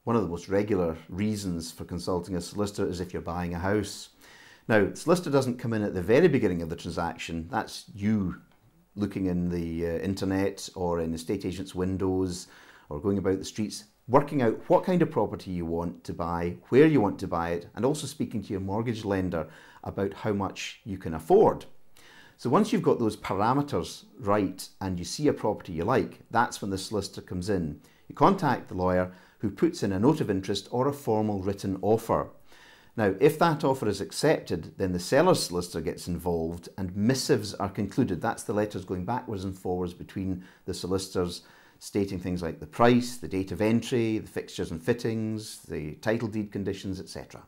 one of the most regular reasons for consulting a solicitor is if you're buying a house. Now, the solicitor doesn't come in at the very beginning of the transaction. That's you looking in the internet or in estate agents' windows or going about the streets, working out what kind of property you want to buy, where you want to buy it, and also speaking to your mortgage lender about how much you can afford. So once you've got those parameters right and you see a property you like, that's when the solicitor comes in. You contact the lawyer who puts in a note of interest or a formal written offer. Now, if that offer is accepted, then the seller's solicitor gets involved and missives are concluded. That's the letters going backwards and forwards between the solicitors, stating things like the price, the date of entry, the fixtures and fittings, the title deed conditions, etc.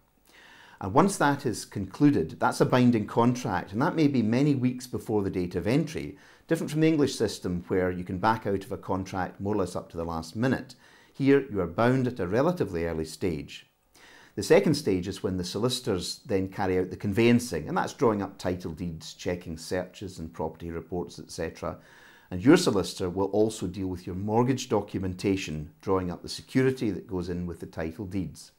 And once that is concluded, that's a binding contract, and that may be many weeks before the date of entry, different from the English system where you can back out of a contract more or less up to the last minute. Here, you are bound at a relatively early stage. The second stage is when the solicitors then carry out the conveyancing, and that's drawing up title deeds, checking searches and property reports, etc. And your solicitor will also deal with your mortgage documentation, drawing up the security that goes in with the title deeds.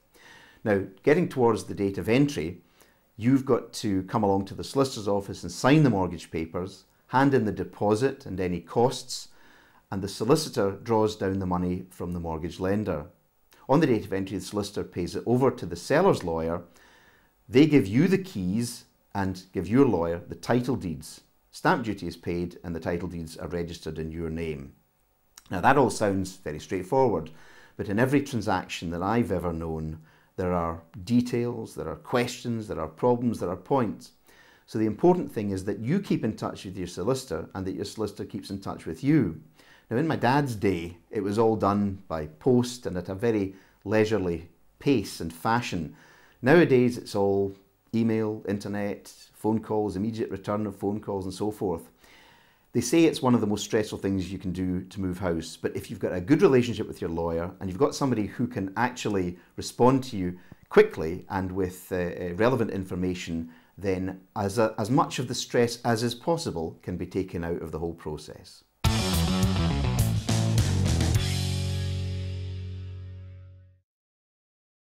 Now, getting towards the date of entry, you've got to come along to the solicitor's office and sign the mortgage papers, hand in the deposit and any costs, and the solicitor draws down the money from the mortgage lender. On the date of entry, the solicitor pays it over to the seller's lawyer. They give you the keys and give your lawyer the title deeds. Stamp duty is paid and the title deeds are registered in your name. Now that all sounds very straightforward, but in every transaction that I've ever known, there are details, there are questions, there are problems, there are points. So the important thing is that you keep in touch with your solicitor and that your solicitor keeps in touch with you. Now, in my dad's day, it was all done by post and at a very leisurely pace and fashion. Nowadays, it's all email, internet, phone calls, immediate return of phone calls and so forth. They say it's one of the most stressful things you can do to move house, but if you've got a good relationship with your lawyer and you've got somebody who can actually respond to you quickly and with relevant information, then as much of the stress as is possible can be taken out of the whole process.